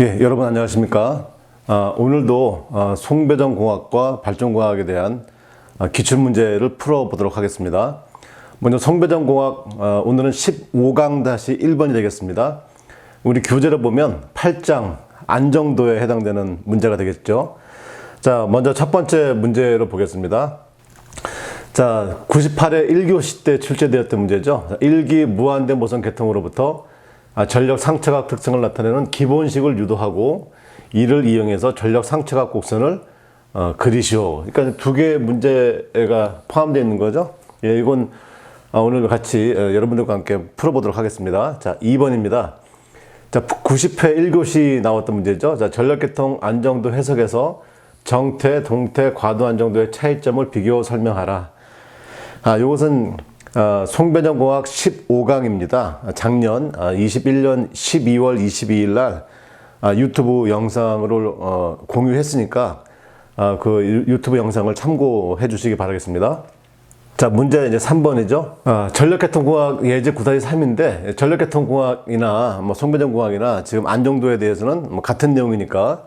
예, 여러분 안녕하십니까? 오늘도 송배전공학과 발전공학에 대한 기출문제를 풀어보도록 하겠습니다. 먼저 송배전공학 오늘은 15강-1번이 되겠습니다. 우리 교재를 보면 8장 안정도에 해당되는 문제가 되겠죠. 자, 먼저 첫 번째 문제로 보겠습니다. 자, 98회 1교시 때 출제되었던 문제죠. 1기 무한대 모선 계통으로부터 전력 상처각 특성을 나타내는 기본식을 유도하고 이를 이용해서 전력 상처각 곡선을 그리시오. 그러니까 두 개의 문제가 포함되어 있는 거죠. 예, 이건 오늘 같이 여러분들과 함께 풀어보도록 하겠습니다. 자, 2번입니다. 자, 90회 1교시 나왔던 문제죠. 자, 전력계통 안정도 해석에서 정태, 동태, 과도 안정도의 차이점을 비교 설명하라. 이것은 송배전공학 15강입니다. 작년 21년 12월 22일 날 유튜브 영상으로 공유했으니까 그 유튜브 영상을 참고해 주시기 바라겠습니다. 자, 문제 이제 3번이죠. 전력계통공학 예제 9-3인데 전력계통공학이나 송배전공학이나 지금 안정도에 대해서는 같은 내용이니까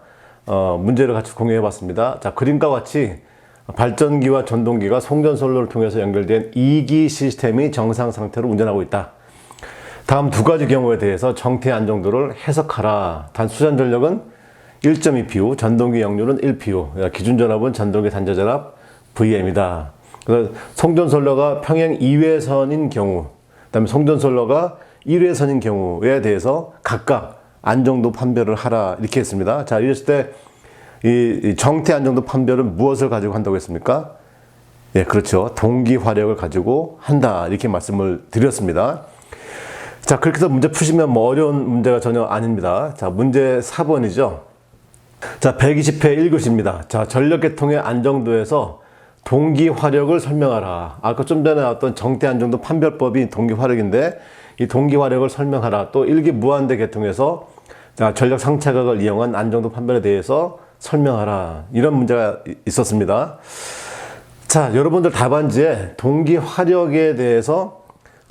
문제를 같이 공유해 봤습니다. 자, 그림과 같이 발전기와 전동기가 송전선로를 통해서 연결된 2기 시스템이 정상 상태로 운전하고 있다. 다음 두 가지 경우에 대해서 정태 안정도를 해석하라. 단 수전 전력은 1.2PU, 전동기 역률은 1PU, 기준 전압은 전동기 단자 전압 VM이다. 그래서 송전선로가 평행 2회선인 경우, 그다음에 송전선로가 1회선인 경우에 대해서 각각 안정도 판별을 하라 이렇게 했습니다. 자, 이랬을 때 이 정태 안정도 판별은 무엇을 가지고 한다고 했습니까? 예, 그렇죠. 동기 화력을 가지고 한다. 이렇게 말씀을 드렸습니다. 자, 그렇게 해서 문제 푸시면 뭐 어려운 문제가 전혀 아닙니다. 자, 문제 4번이죠. 자, 120회 1교시입니다. 자, 전력계통의 안정도에서 동기 화력을 설명하라. 아까 좀 전에 나왔던 정태 안정도 판별법이 동기 화력인데 이 동기 화력을 설명하라. 또 1기 무한대 계통에서 자, 전력 상차각을 이용한 안정도 판별에 대해서 설명하라. 이런 문제가 있었습니다. 자, 여러분들 답안지에 동기 화력에 대해서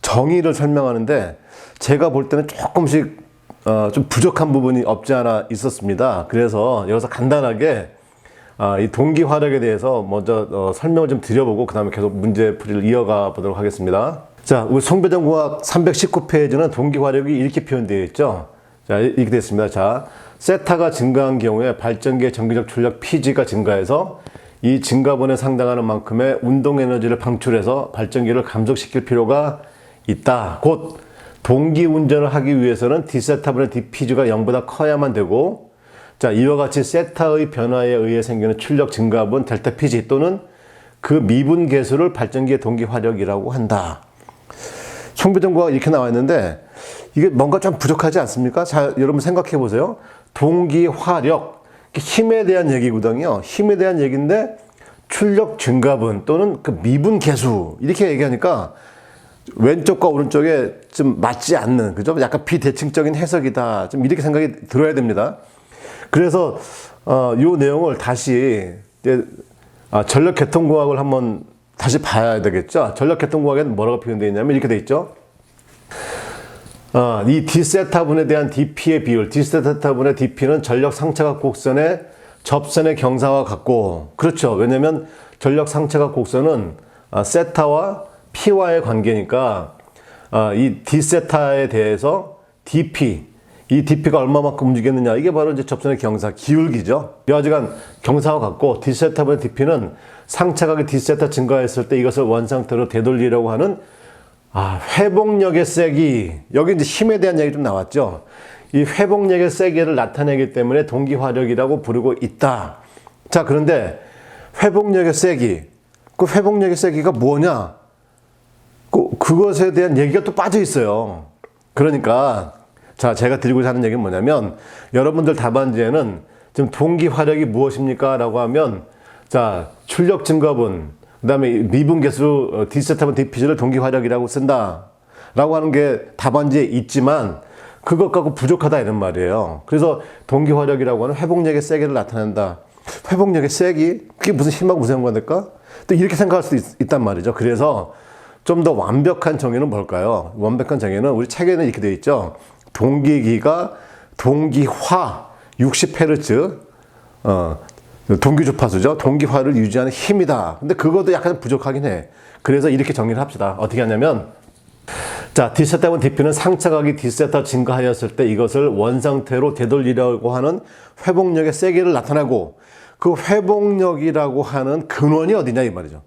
정의를 설명하는데 제가 볼 때는 조금씩 좀 부족한 부분이 없지 않아 있었습니다. 그래서 여기서 간단하게 이 동기 화력에 대해서 먼저 설명을 좀 드려보고 그 다음에 계속 문제 풀이를 이어가 보도록 하겠습니다. 자, 우리 송배전공학 319페이지는 동기 화력이 이렇게 표현되어 있죠. 자, 이렇게 되어 있습니다. 자, 세타가 증가한 경우에 발전기의 전기적 출력 PG가 증가해서 이 증가분에 상당하는 만큼의 운동 에너지를 방출해서 발전기를 감속시킬 필요가 있다. 곧 동기 운전을 하기 위해서는 D세타분의 DPG가 0보다 커야만 되고, 자, 이와 같이 세타의 변화에 의해 생기는 출력 증가분 델타 PG 또는 그 미분 계수를 발전기의 동기 화력이라고 한다. 송배전공학 이렇게 나와 있는데 이게 뭔가 좀 부족하지 않습니까? 자, 여러분 생각해 보세요. 동기 화력, 힘에 대한 얘기거든요. 힘에 대한 얘기인데 출력 증가분 또는 그 미분 계수 이렇게 얘기하니까 왼쪽과 오른쪽에 좀 맞지 않는, 그죠? 약간 비대칭적인 해석이다. 좀 이렇게 생각이 들어야 됩니다. 그래서 이 내용을 다시 이제 전력계통공학을 한번 다시 봐야 되겠죠. 전력계통공학에는 뭐라고 표현되어 있냐면 이렇게 되어 있죠. 이 D세타분에 대한 DP의 비율, D세타분의 DP는 전력 상차각 곡선의 접선의 경사와 같고, 그렇죠. 왜냐면 전력 상차각 곡선은 세타와 P와의 관계니까 이 D세타에 대해서 DP, 이 DP가 얼마만큼 움직였느냐, 이게 바로 이제 접선의 경사, 기울기죠. 여하간 경사와 같고, D세타분의 DP는 상차각이 D세타 증가했을 때 이것을 원상태로 되돌리려고 하는 회복력의 세기, 여기 이제 힘에 대한 얘기 좀 나왔죠. 이 회복력의 세기를 나타내기 때문에 동기 화력이라고 부르고 있다. 자, 그런데 회복력의 세기, 그 회복력의 세기가 뭐냐? 그것에 대한 얘기가 또 빠져 있어요. 그러니까 자, 제가 드리고자 하는 얘기는 뭐냐면 여러분들 답안지에는 지금 동기 화력이 무엇입니까? 라고 하면 자, 출력 증가분, 그 다음에 미분 계수 D세타분 DPG를 동기 화력이라고 쓴다 라고 하는 게 답안지에 있지만 그것 갖고 부족하다 이런 말이에요. 그래서 동기 화력이라고 하는 회복력의 세기를 나타낸다. 회복력의 세기? 그게 무슨 힘하고 무슨 상관될까? 또 이렇게 생각할 수도 있단 말이죠. 그래서 좀 더 완벽한 정의는 뭘까요? 완벽한 정의는 우리 책에는 이렇게 되어 있죠. 동기기가 동기화, 60Hz 동기 주파수죠. 동기화를 유지하는 힘이다. 근데 그것도 약간 부족하긴 해. 그래서 이렇게 정리를 합시다. 어떻게 하냐면, 자, D세타분 DP는 상차각이 D세타 증가하였을 때 이것을 원상태로 되돌리려고 하는 회복력의 세기를 나타내고, 그 회복력이라고 하는 근원이 어디냐 이 말이죠.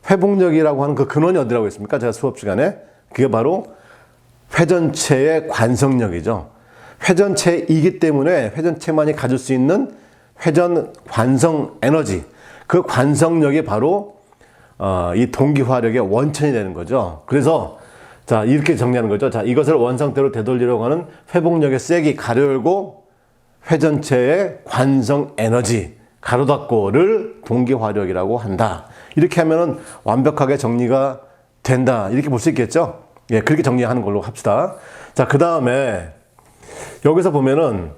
회복력이라고 하는 그 근원이 어디라고 했습니까? 제가 수업 시간에. 그게 바로 회전체의 관성력이죠. 회전체이기 때문에 회전체만이 가질 수 있는 회전 관성 에너지, 그 관성력이 바로 이 동기화력의 원천이 되는 거죠. 그래서 자, 이렇게 정리하는 거죠. 자, 이것을 원상태로 되돌리려고 하는 회복력의 세기 가로 열고 회전체의 관성 에너지 가로 닫고를 동기화력이라고 한다. 이렇게 하면은 완벽하게 정리가 된다. 이렇게 볼 수 있겠죠? 예, 그렇게 정리하는 걸로 합시다. 자, 그 다음에 여기서 보면은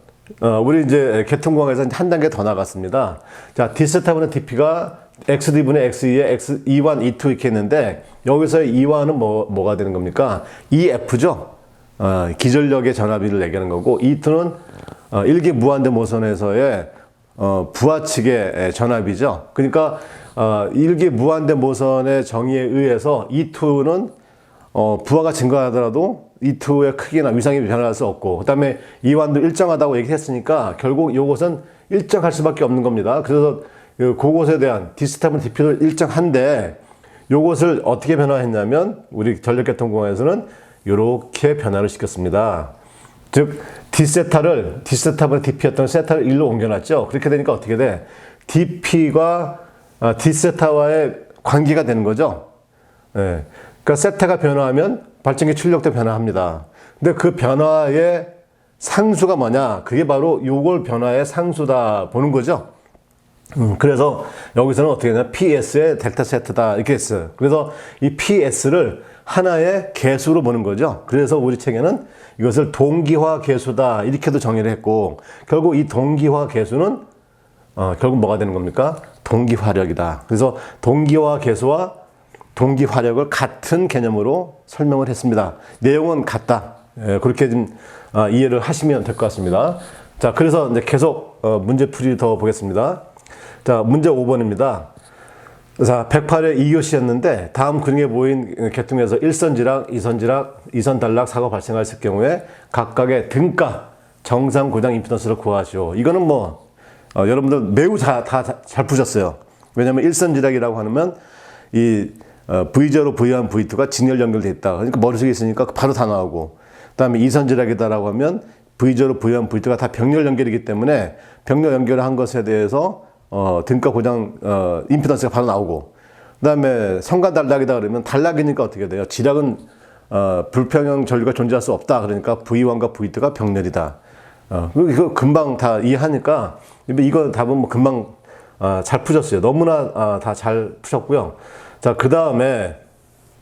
우리 이제 계통공학에서 한 단계 더 나갔습니다. 자, D세타분의 DP가 XD분의 XE에 E1, E2 이렇게 했는데 여기서의 E1은 뭐가 되는 겁니까? EF죠. 기전력의 전압비를 얘기하는 거고 E2는 일기 무한대 모선에서의 부하 측의 전압이죠. 그러니까 일기 무한대 모선의 정의에 의해서 E2는 부하가 증가하더라도 E2의 크기나 위상이 변할 수 없고, 그 다음에 E1도 일정하다고 얘기했으니까 결국 이것은 일정할 수밖에 없는 겁니다. 그래서 그것에 대한 D세타분 DP도 일정한데 이것을 어떻게 변화했냐면 우리 전력계통공학에서는 이렇게 변화를 시켰습니다. 즉 D세타분의 DP였던 세타를 1로 옮겨놨죠. 그렇게 되니까 어떻게 돼? DP가 D세타와의 관계가 되는 거죠. 예. 그러니까 세타가 변화하면 발전기 출력도 변화합니다. 근데 그 변화의 상수가 뭐냐? 그게 바로 요걸 변화의 상수다 보는 거죠. 그래서 여기서는 어떻게 되냐? PS의 델타 세트다 이렇게 했어요. 그래서 이 PS를 하나의 계수로 보는 거죠. 그래서 우리 책에는 이것을 동기화 계수다 이렇게도 정의를 했고, 결국 이 동기화 계수는 결국 뭐가 되는 겁니까? 동기화력이다. 그래서 동기화 계수와 동기화력을 같은 개념으로 설명을 했습니다. 내용은 같다. 예, 그렇게 좀 이해를 하시면 될 것 같습니다. 자, 그래서 이제 계속 문제풀이 더 보겠습니다. 자, 문제 5번입니다. 자, 108회 2교시였는데 다음 그림에 보인 계통에서 1선지락, 2선지락, 2선 단락 사고 발생했을 경우에 각각의 등가 정상 고장 임피던스를 구하시오. 이거는 뭐 여러분들 매우 다 잘 푸셨어요. 왜냐하면 1선지락이라고 하면 이 V0, V1, V2가 진열 연결되어 있다. 그러니까 머릿속에 있으니까 바로 다 나오고, 그 다음에 2선지락이다라고 하면 V0, V1, V2가 다 병렬 연결이기 때문에 병렬 연결을 한 것에 대해서 등가 고장 임피던스가 바로 나오고, 그 다음에 성간 단락이다 그러면 단락이니까 어떻게 돼요? 지락은 불평형 전류가 존재할 수 없다. 그러니까 V1과 V2가 병렬이다. 이거 금방 다 이해하니까 이거 답은 뭐 금방 잘 푸셨어요. 너무나 다 잘 푸셨고요. 자, 그 다음에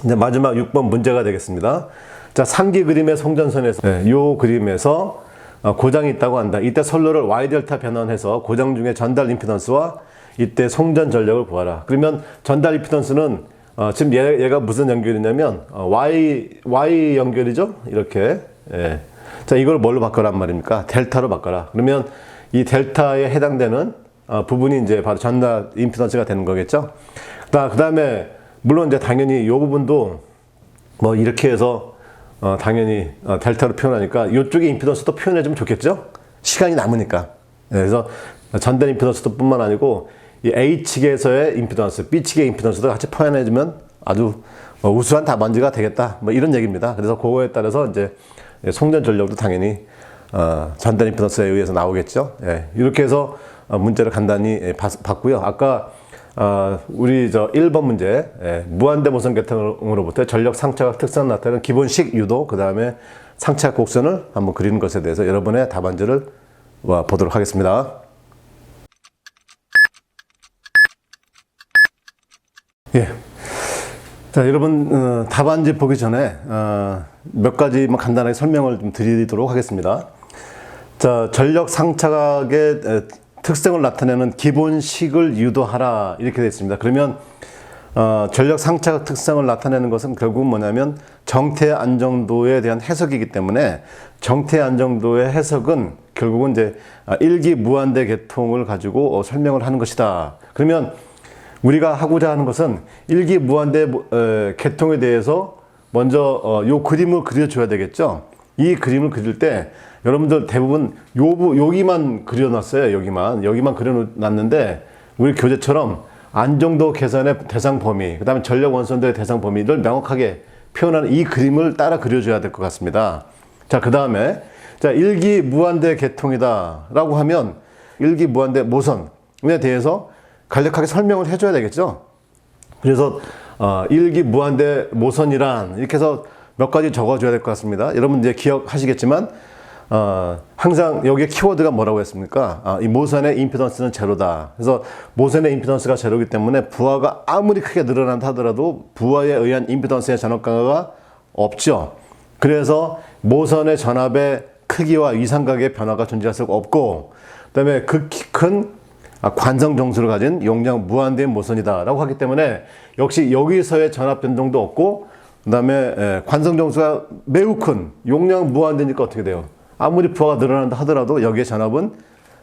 이제 마지막 6번 문제가 되겠습니다. 자, 상기 그림의 송전선에서 요 그림에서 고장이 있다고 한다. 이때 선로를 Y델타 변환해서 고장 중에 전달 임피던스와 이때 송전 전력을 구하라. 그러면 전달 임피던스는 지금 얘가 무슨 연결이냐면 Y 연결이죠. 이렇게. 예. 자, 이걸 뭘로 바꿔란 말입니까? 델타로 바꿔라. 그러면 이 델타에 해당되는 부분이 이제 바로 전달 임피던스가 되는 거겠죠. 그 다음에 물론 이제 당연히 이 부분도 뭐 이렇게 해서 당연히 델타로 표현하니까 이쪽에 임피던스도 표현해주면 좋겠죠? 시간이 남으니까. 네, 그래서 전달 임피던스도 뿐만 아니고 이 A측에서의 임피던스, B측의 임피던스도 같이 표현해주면 아주 우수한 답안지가 되겠다. 뭐 이런 얘기입니다. 그래서 그거에 따라서 이제 송전 전력도 당연히 전달 임피던스에 의해서 나오겠죠. 예, 이렇게 해서 문제를 간단히 봤고요. 아까 우리 1번 문제, 무한대 모선 계통으로부터 전력 상차각 특성 나타내는 기본식 유도, 그 다음에 상차각 곡선을 한번 그리는 것에 대해서 여러분의 답안지를 보도록 하겠습니다. 예. 자, 여러분, 답안지 보기 전에, 몇 가지만 간단하게 설명을 좀 드리도록 하겠습니다. 자, 전력 상차각의 특성을 나타내는 기본식을 유도하라 이렇게 되어 있습니다. 그러면 전력 상차각 특성을 나타내는 것은 결국은 뭐냐면 정태 안정도에 대한 해석이기 때문에 정태 안정도의 해석은 결국은 이제 일기 무한대 계통을 가지고 설명을 하는 것이다. 그러면 우리가 하고자 하는 것은 일기 무한대 계통에 대해서 먼저 요 그림을 그려줘야 되겠죠. 이 그림을 그릴 때 여러분들 대부분 여기만 그려놨어요. 여기만 그려놨는데 우리 교재처럼 안정도 계산의 대상 범위, 그 다음에 전력 원선도의 대상 범위를 명확하게 표현하는 이 그림을 따라 그려줘야 될 것 같습니다. 자, 그 다음에 자, 일기 무한대 계통이다 라고 하면 일기 무한대 모선에 대해서 간략하게 설명을 해줘야 되겠죠. 그래서 일기 무한대 모선이란 이렇게 해서 몇 가지 적어줘야 될 것 같습니다. 여러분 이제 기억하시겠지만 항상 여기에 키워드가 뭐라고 했습니까? 이 모선의 임피던스는 제로다. 그래서 모선의 임피던스가 제로이기 때문에 부하가 아무리 크게 늘어난다 하더라도 부하에 의한 임피던스의 전압 강화가 없죠. 그래서 모선의 전압의 크기와 위상각의 변화가 존재할 수가 없고, 그 다음에 극히 큰 관성 정수를 가진 용량 무한대인 모선이다 라고 하기 때문에 역시 여기서의 전압 변동도 없고, 그 다음에 관성 정수가 매우 큰 용량 무한대니까 어떻게 돼요? 아무리 부하가 늘어난다 하더라도 여기에 전압은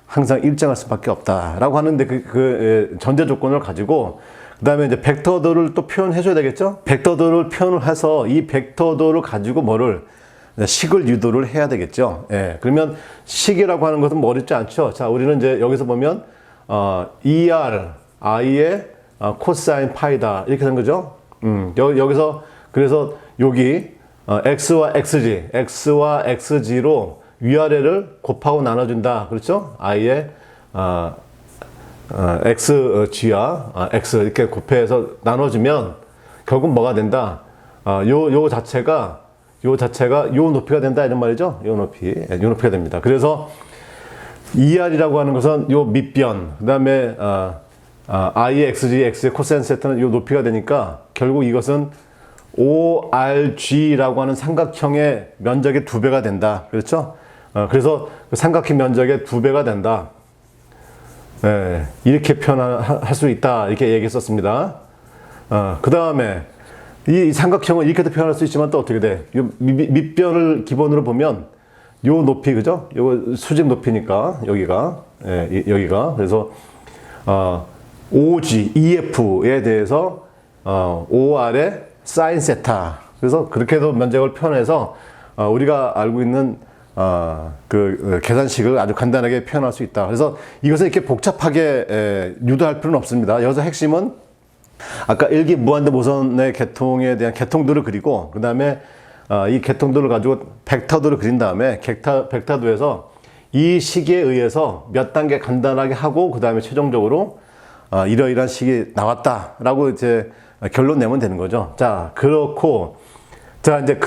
항상 일정할 수밖에 없다라고 하는데 그 전제 조건을 가지고 그 다음에 이제 벡터도를 또 표현해 줘야 되겠죠? 벡터도를 표현을 해서 이 벡터도를 가지고 뭐를 식을 유도를 해야 되겠죠? 예. 그러면 식이라고 하는 것은 뭐 어렵지 않죠? 자, 우리는 이제 여기서 보면 ER, I의 코사인 파이다 이렇게 된 거죠? 여기서 그래서 여기 X와 XG로 위아래를 곱하고 나눠준다. 그렇죠? I의 XG와 X 이렇게 곱해서 나눠주면 결국 뭐가 된다? 요 자체가 요 높이가 된다 이런 말이죠. 요 높이가 됩니다. 그래서 ER이라고 하는 것은 요 밑변, 그 다음에 I의 XG, X의 코사인 세타는 요 높이가 되니까 결국 이것은 ORG라고 하는 삼각형의 면적의 2배가 된다. 그렇죠? 그래서 그 삼각형 면적의 2배가 된다. 네, 이렇게 표현할 수 있다. 이렇게 얘기했었습니다. 그 다음에 이 삼각형을 이렇게도 표현할 수 있지만 또 어떻게 돼? 요 밑변을 기본으로 보면 요 높이, 그죠? 요 수직 높이니까 여기가 그래서 OG, EF에 대해서 OR의 사인 세타. 그래서 그렇게도 면적을 표현해서 우리가 알고 있는 그 계산식을 아주 간단하게 표현할 수 있다. 그래서 이것을 이렇게 복잡하게 유도할 필요는 없습니다. 여기서 핵심은 아까 일기 무한대 모선의 계통에 대한 계통도를 그리고 그 다음에 이 계통도를 가지고 벡터도를 그린 다음에 벡터도에서 이 식에 의해서 몇 단계 간단하게 하고 그 다음에 최종적으로 이러이러한 식이 나왔다라고 이제 결론 내면 되는 거죠. 자, 그렇고 자 이제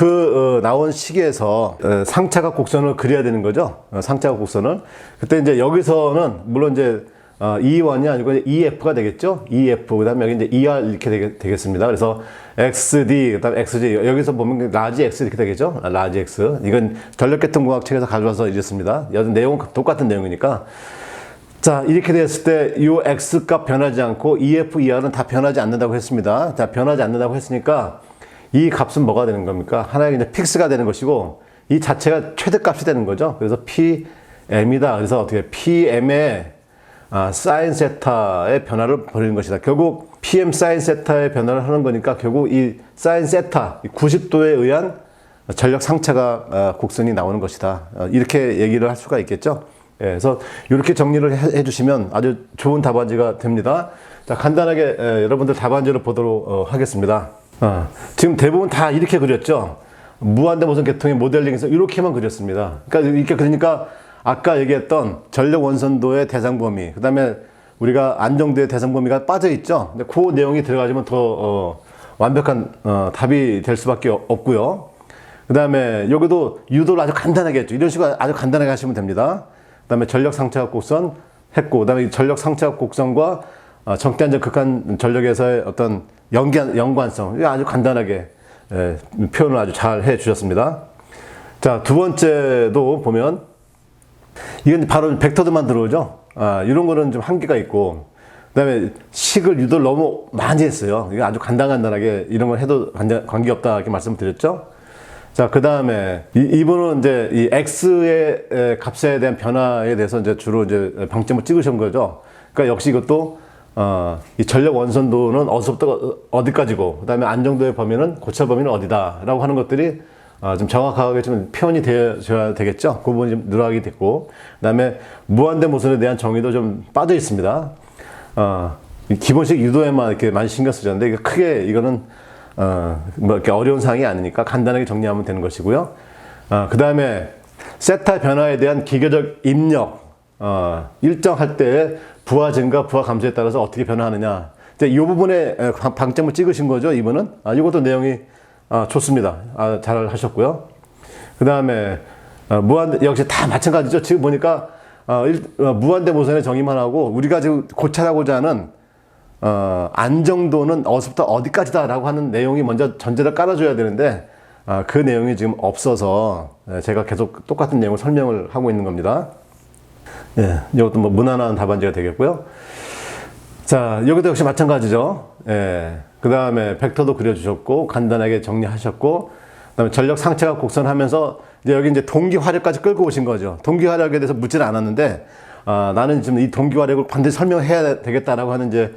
나온 식에서 상차각 곡선을 그려야 되는 거죠. 상차각 곡선을 그때 이제 여기서는 물론 이제 E1이 아니고 EF가 되겠죠. EF 그다음에 여기 이제 ER 이렇게 되겠습니다. 그래서 XD 그다음에 XG 여기서 보면 라지 X 이렇게 되겠죠. 라지 X 이건 전력계통공학 책에서 가져와서 이랬습니다. 여튼 내용은 똑같은 내용이니까. 자, 이렇게 됐을 때 이 X 값 변하지 않고 EF, ER은 다 변하지 않는다고 했습니다. 자, 변하지 않는다고 했으니까 이 값은 뭐가 되는 겁니까? 하나의 이제 픽스가 되는 것이고 이 자체가 최대값이 되는 거죠. 그래서 PM이다. 그래서 어떻게 PM의 사인 세타의 변화를 벌이는 것이다. 결국 PM 사인 세타의 변화를 하는 거니까 결국 이 사인 세타 90도에 의한 전력 상차각 곡선이 나오는 것이다. 이렇게 얘기를 할 수가 있겠죠. 예, 그래서 이렇게 정리를 해주시면 아주 좋은 답안지가 됩니다. 자, 간단하게 여러분들 답안지를 보도록 하겠습니다. 지금 대부분 다 이렇게 그렸죠. 무한대 모선 계통의 모델링에서 이렇게만 그렸습니다. 그러니까 이렇게 그러니까 아까 얘기했던 전력 원선도의 대상 범위, 그 다음에 우리가 안정도의 대상 범위가 빠져 있죠. 근데 그 내용이 들어가지면 더 완벽한 답이 될 수밖에 없고요. 그 다음에 여기도 유도를 아주 간단하게 했죠. 이런 식으로 아주 간단하게 하시면 됩니다. 그 다음에 전력 상차각 곡선 했고, 그 다음에 전력 상차각 곡선과 정대안전 극한 전력에서의 어떤 연관성, 아주 간단하게 표현을 아주 잘 해 주셨습니다. 자, 두 번째도 보면 이건 바로 벡터도만 들어오죠. 이런 거는 좀 한계가 있고, 그다음에 식을 유도를 너무 많이 했어요. 이게 아주 간단하게 이런 걸 해도 관계없다 이렇게 말씀드렸죠. 자, 그 다음에 이분은 이제 이 X의 값에 대한 변화에 대해서 이제 주로 이제 방점을 찍으신 거죠. 그러니까 역시 이것도 이 전력 원선도는 어디서부터 어디까지고, 그 다음에 안정도의 범위는 고찰 범위는 어디다라고 하는 것들이 좀 정확하게 좀 표현이 되어야 되겠죠. 그 부분이 좀 누락이 됐고, 그 다음에 무한대 모선에 대한 정의도 좀 빠져 있습니다. 기본식 유도에만 이렇게 많이 신경 쓰셨는데, 이게 크게 이거는 뭐 이렇게 어려운 사항이 아니니까 간단하게 정리하면 되는 것이고요. 그 다음에 세타 변화에 대한 기계적 입력, 일정할 때의 부하 증가, 부하 감소에 따라서 어떻게 변화하느냐. 이제 이 부분에 방점을 찍으신 거죠, 이분은. 이것도 내용이 좋습니다. 잘 하셨고요. 그 다음에 역시 다 마찬가지죠. 지금 보니까 무한대 모선의 정의만 하고, 우리가 지금 고찰하고자 하는 안정도는 어디서부터 어디까지다라고 하는 내용이 먼저 전제를 깔아줘야 되는데, 그 내용이 지금 없어서 제가 계속 똑같은 내용을 설명을 하고 있는 겁니다. 예, 이것도 뭐 무난한 답안지가 되겠고요. 자, 여기도 역시 마찬가지죠. 예, 그 다음에 벡터도 그려주셨고, 간단하게 정리하셨고, 그 다음에 전력 상체각 곡선하면서 이제 여기 이제 동기 화력까지 끌고 오신 거죠. 동기 화력에 대해서 묻지는 않았는데, 나는 지금 이 동기 화력을 반드시 설명해야 되겠다라고 하는 이제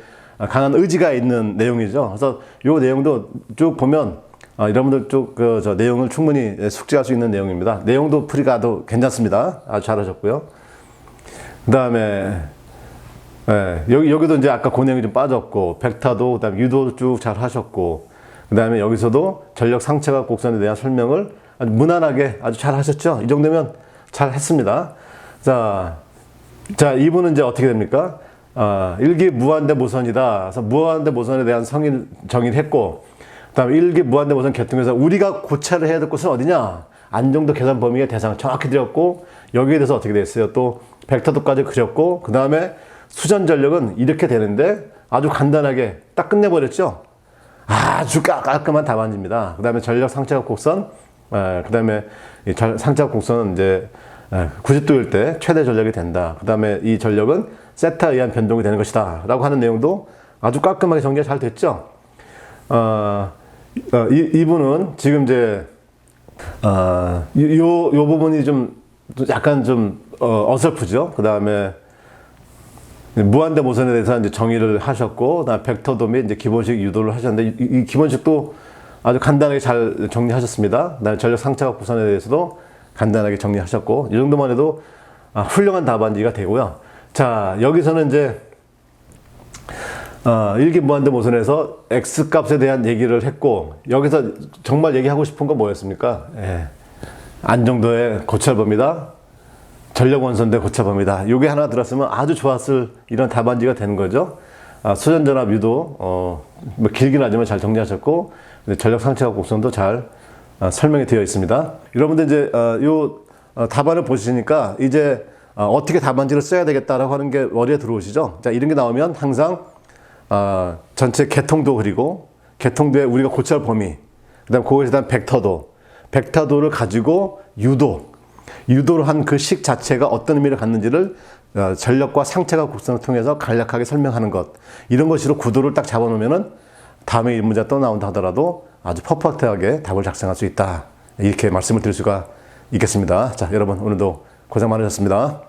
강한 의지가 있는 내용이죠. 그래서 이 내용도 쭉 보면 여러분들 쭉 저 내용을 충분히 숙지할 수 있는 내용입니다. 내용도 풀이가 도 괜찮습니다. 아주 잘하셨고요. 그 다음에 여기도 이제 아까 그 내용이 좀 빠졌고, 벡터도 그다음에 유도도 쭉 잘 하셨고, 그 다음에 여기서도 전력 상체각 곡선에 대한 설명을 아주 무난하게 아주 잘 하셨죠. 이 정도면 잘 했습니다. 자, 이분은 이제 어떻게 됩니까? 일기 무한대 모선이다. 그래서 무한대 모선에 대한 정의를 했고, 그 다음에 일기 무한대 모선 계통에서 우리가 고찰을 해야 될 곳은 어디냐? 안정도 계산 범위의 대상을 정확히 드렸고, 여기에 대해서 어떻게 됐어요? 또 벡터도까지 그렸고, 그 다음에 수전 전력은 이렇게 되는데 아주 간단하게 딱 끝내버렸죠. 아주 깔끔한 답안지입니다. 그 다음에 전력 상체각 곡선, 그 다음에 상체각 곡선은 이제 90도일 때 최대 전력이 된다. 그 다음에 이 전력은 세타에 의한 변동이 되는 것이다 라고 하는 내용도 아주 깔끔하게 정리가 잘 됐죠. 이분은 지금 이제 요 부분이 좀 약간 좀 어설프죠. 그 다음에 무한대 모선에 대해서 이제 정의를 하셨고, 그다음 벡터도 및 이제 기본식 유도를 하셨는데, 이 기본식도 아주 간단하게 잘 정리하셨습니다. 그다음에 전력 상체각 곡선에 대해서도 간단하게 정리하셨고, 이 정도만 해도 훌륭한 답안지가 되고요. 자, 여기서는 이제 일기 무한대 모선에서 X 값에 대한 얘기를 했고, 여기서 정말 얘기하고 싶은 건 뭐였습니까? 안정도의 고찰 범위다. 전력 원선대 고찰 범위다. 요게 하나 들었으면 아주 좋았을 이런 답안지가 되는 거죠. 수전 전압 유도 뭐 길긴 하지만 잘 정리하셨고, 전력 상체각 곡선도 잘 설명이 되어 있습니다. 여러분들 이제 요 답안을 보시니까 이제 어떻게 답안지를 써야 되겠다라고 하는 게 머리에 들어오시죠. 자, 이런 게 나오면 항상 전체 개통도 그리고, 개통도에 우리가 고찰 범위, 그다음 그거에 대한 벡터도를 가지고 유도를 한 그 식 자체가 어떤 의미를 갖는지를 전력과 상체각 곡선을 통해서 간략하게 설명하는 것, 이런 것으로 구도를 딱 잡아놓으면은 다음에 이 문제가 또 나온다 하더라도 아주 퍼펙트하게 답을 작성할 수 있다, 이렇게 말씀을 드릴 수가 있겠습니다. 자, 여러분 오늘도 고생 많으셨습니다.